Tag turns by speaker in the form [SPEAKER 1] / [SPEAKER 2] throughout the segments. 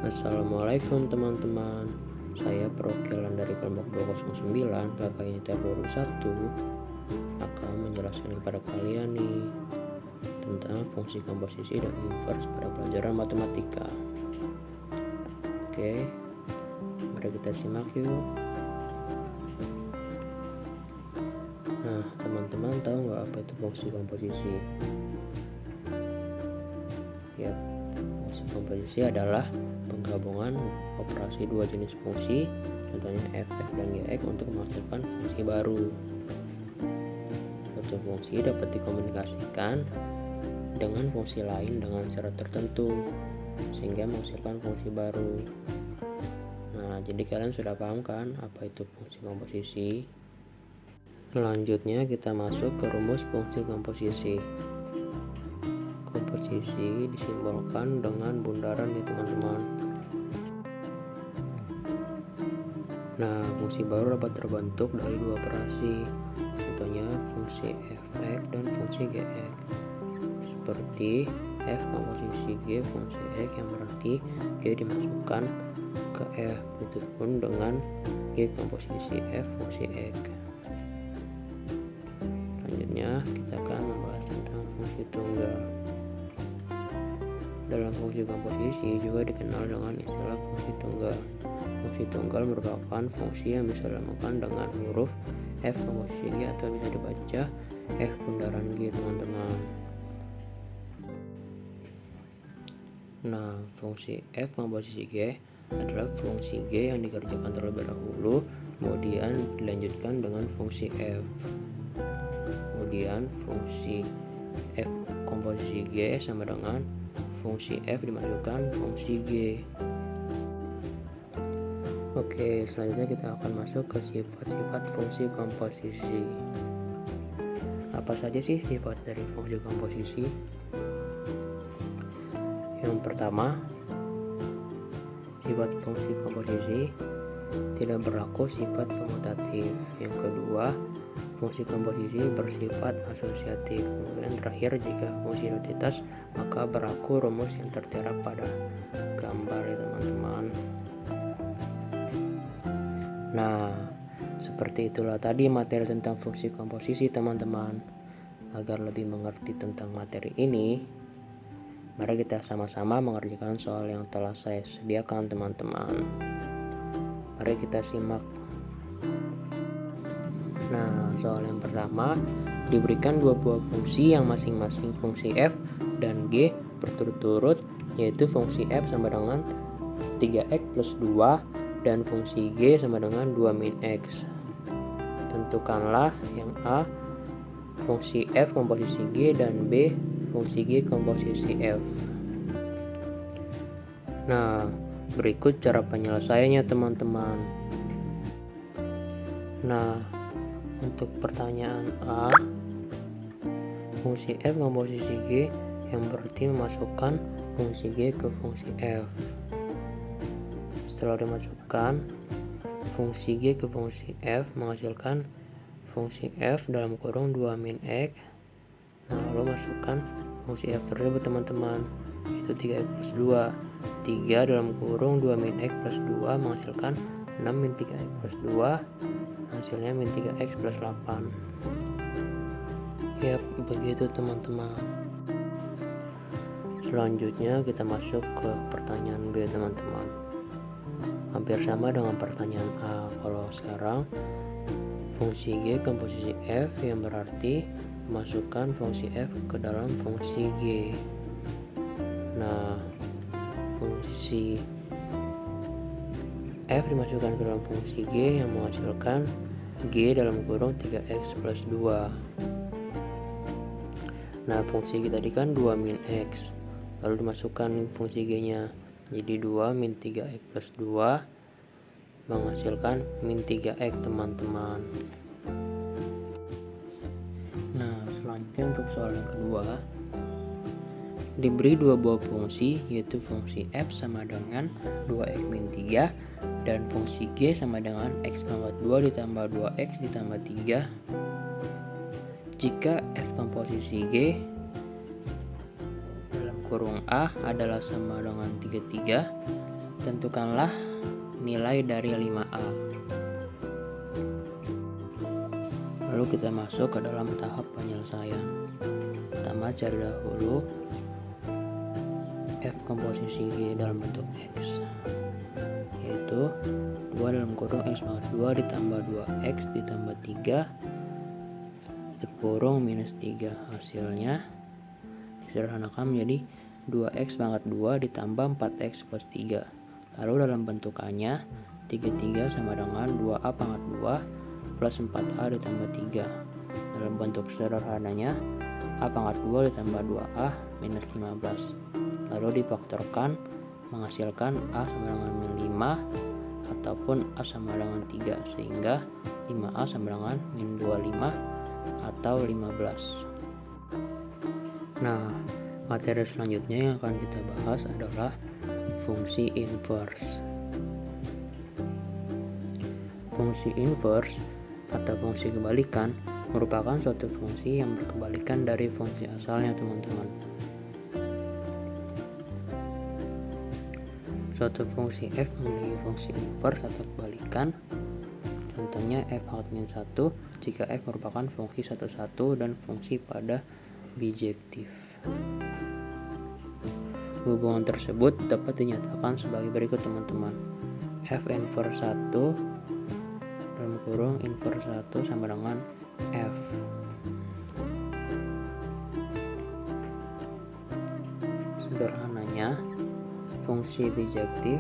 [SPEAKER 1] Assalamualaikum teman-teman. Saya perwakilan dari kelompok 209 KKI Niter 1 akan menjelaskan kepada kalian nih tentang fungsi komposisi dan invers pada pelajaran matematika. Oke, mari kita simak yuk. Nah, teman-teman tahu nggak apa itu fungsi komposisi? Ya, fungsi komposisi adalah penggabungan operasi dua jenis fungsi, contohnya f(x) dan g(x) untuk menghasilkan fungsi baru. Suatu fungsi dapat dikomunikasikan dengan fungsi lain dengan syarat tertentu sehingga menghasilkan fungsi baru. Nah, jadi kalian sudah paham kan apa itu fungsi komposisi? Selanjutnya kita masuk ke rumus fungsi komposisi. Komposisi disimbolkan dengan bundaran ya teman-teman. Nah, fungsi baru dapat terbentuk dari dua operasi, contohnya fungsi f(x) dan fungsi g(x). Seperti f komposisi g fungsi x yang berarti g dimasukkan ke f, itu pun dengan g komposisi f fungsi x. Selanjutnya kita akan membahas tentang fungsi tunggal. Dalam fungsi komposisi juga dikenal dengan istilah fungsi tunggal. Fungsi tunggal merupakan fungsi yang bisa dilakukan dengan huruf f komposisi g atau bisa dibaca f bundaran g teman-teman. Nah, fungsi f komposisi g adalah fungsi g yang dikerjakan terlebih dahulu, kemudian dilanjutkan dengan fungsi f. Kemudian fungsi f komposisi g sama dengan fungsi f dimasukkan fungsi g. Oke, selanjutnya kita akan masuk ke sifat-sifat fungsi komposisi. Apa saja sih sifat dari fungsi komposisi? Yang pertama, sifat fungsi komposisi tidak berlaku sifat komutatif. Yang kedua, fungsi komposisi bersifat asosiatif. Kemudian terakhir, jika fungsi identitas maka berlaku rumus yang tertera pada gambar ya teman-teman. Nah, seperti itulah tadi materi tentang fungsi komposisi teman-teman. Agar lebih mengerti tentang materi ini, mari kita sama-sama mengerjakan soal yang telah saya sediakan teman-teman. Mari kita simak. Nah, soal yang pertama diberikan dua buah fungsi yang masing-masing fungsi f dan g berturut-turut, yaitu fungsi f sama dengan 3x plus 2 dan fungsi g sama dengan 2 min x. Tentukanlah yang a fungsi f komposisi g dan b fungsi g komposisi f. Nah, berikut cara penyelesaiannya teman-teman. Nah, untuk pertanyaan A, fungsi f komposisi g yang berarti memasukkan fungsi g ke fungsi f. Setelah dimasukkan fungsi g ke fungsi f menghasilkan fungsi f dalam kurung 2 min x. Nah, lalu masukkan fungsi f tersebut teman-teman, yaitu 3x plus 2. 3 dalam kurung 2 min x plus 2 menghasilkan 6 min 3x plus 2, hasilnya min 3x plus 8. Ya, begitu teman-teman. Selanjutnya kita masuk ke pertanyaan B teman-teman. Hampir sama dengan pertanyaan A. Kalau sekarang fungsi G komposisi F yang berarti masukkan fungsi F ke dalam fungsi G. Nah, fungsi F dimasukkan ke dalam fungsi G yang menghasilkan G dalam kurung 3x plus 2. Nah, fungsi G tadi kan 2 min x, lalu dimasukkan fungsi G nya, jadi 2 min 3x plus 2 menghasilkan min 3x teman-teman. Nah, selanjutnya untuk soal yang kedua, diberi dua buah fungsi, yaitu fungsi f sama dengan 2x min 3 dan fungsi g sama dengan x pangkat 2 ditambah 2x ditambah 3. Jika f komposisi g dalam kurung A adalah sama dengan 33, tentukanlah nilai dari 5A. Lalu kita masuk ke dalam tahap penyelesaian. Pertama, cari dahulu F komposisi G dalam bentuk X, yaitu 2 dalam kurung X pangkat 2 ditambah 2X ditambah 3 tutup kurung minus 3. Hasilnya disederhanakan menjadi 2X pangkat 2 ditambah 4X plus 3. Lalu dalam bentukannya 33 sama dengan 2A pangkat 2 plus 4A ditambah 3. Dalam bentuk sederhananya A pangkat 2 ditambah 2A minus 15. Lalu difaktorkan menghasilkan A sama dengan min 5 ataupun A sama dengan 3, sehingga 5A sama dengan min 25 atau 15. Nah, materi selanjutnya yang akan kita bahas adalah fungsi inverse. Fungsi inverse atau fungsi kebalikan merupakan suatu fungsi yang berkebalikan dari fungsi asalnya, teman-teman. Suatu fungsi f memiliki fungsi inverse atau kebalikan. Contohnya f pangkat min 1 jika f merupakan fungsi 1,1 dan fungsi pada bijektif. Hubungan tersebut dapat dinyatakan sebagai berikut, teman-teman. F inverse 1 dalam kurung inverse 1 sama dengan F. Sederhananya, fungsi bijektif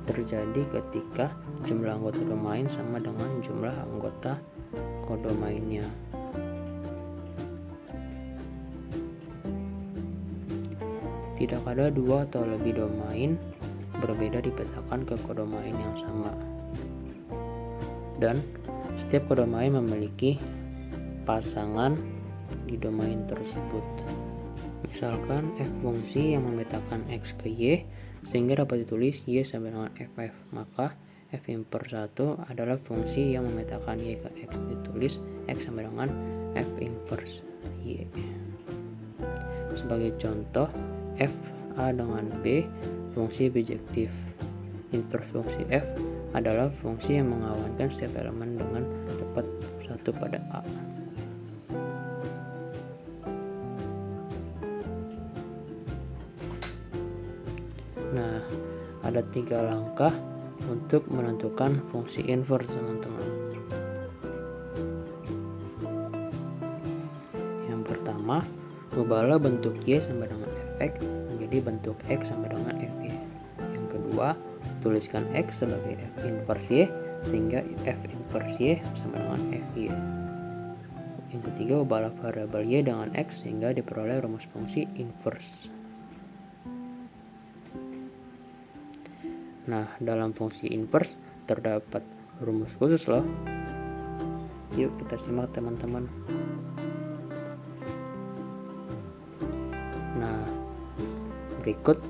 [SPEAKER 1] terjadi ketika jumlah anggota domain sama dengan jumlah anggota kodomainnya. Tidak ada dua atau lebih domain berbeda dipetakan ke kodomain yang sama. Dan setiap kodomain memiliki pasangan di domain tersebut. Misalkan f fungsi yang memetakan x ke y sehingga dapat ditulis y sama dengan ff, maka f inverse 1 adalah fungsi yang memetakan y ke x, ditulis x sama dengan f inverse y. Sebagai contoh, f a dengan b fungsi bijektif. Inverse fungsi f adalah fungsi yang mengawankan setiap elemen dengan tepat 1 pada a. Nah, ada 3 langkah untuk menentukan fungsi inverse, teman-teman. Yang pertama, ubahlah bentuk y sama dengan fx menjadi bentuk x sama dengan fy. Yang kedua, tuliskan x sebagai f inverse y sehingga f inverse y sama dengan fy. Yang ketiga, ubahlah variabel y dengan x sehingga diperoleh rumus fungsi inverse. Nah, dalam fungsi inverse terdapat rumus khusus loh. Yuk kita simak, teman-teman. Nah, berikut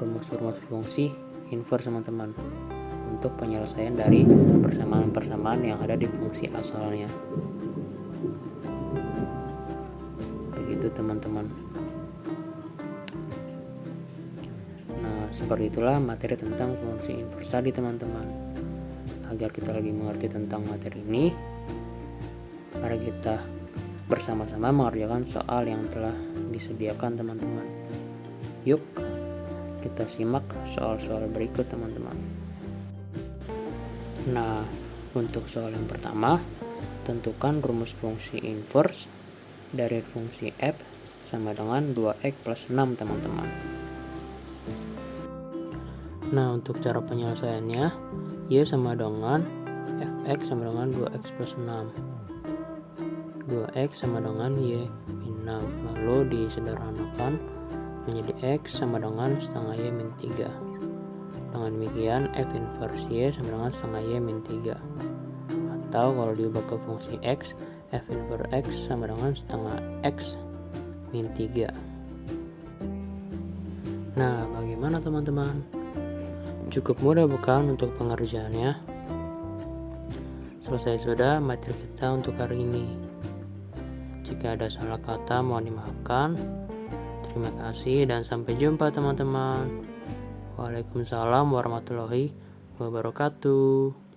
[SPEAKER 1] rumus-rumus fungsi inverse, teman-teman, untuk penyelesaian dari persamaan-persamaan yang ada di fungsi asalnya. Begitu, teman-teman. Seperti itulah materi tentang fungsi inverse tadi, teman-teman. Agar kita lebih mengerti tentang materi ini, mari kita bersama-sama mengerjakan soal yang telah disediakan, teman-teman. Yuk kita simak soal-soal berikut, teman-teman. Nah, untuk soal yang pertama, tentukan rumus fungsi inverse dari fungsi f sama dengan 2x plus 6, teman-teman. Nah, untuk cara penyelesaiannya, y sama dengan fx sama dengan 2x plus 6. 2x sama dengan y min 6. Lalu disederhanakan menjadi x sama dengan setengah y min 3. Dengan demikian, f inverse y sama dengan setengah y min 3. Atau kalau diubah ke fungsi x, f inverse x sama dengan setengah x min 3. Nah, bagaimana, teman-teman? Cukup mudah bukan untuk pengerjaannya? Selesai sudah materi kita untuk hari ini. Jika ada salah kata mohon dimaafkan. Terima kasih dan sampai jumpa teman-teman. Waalaikumsalam warahmatullahi wabarakatuh.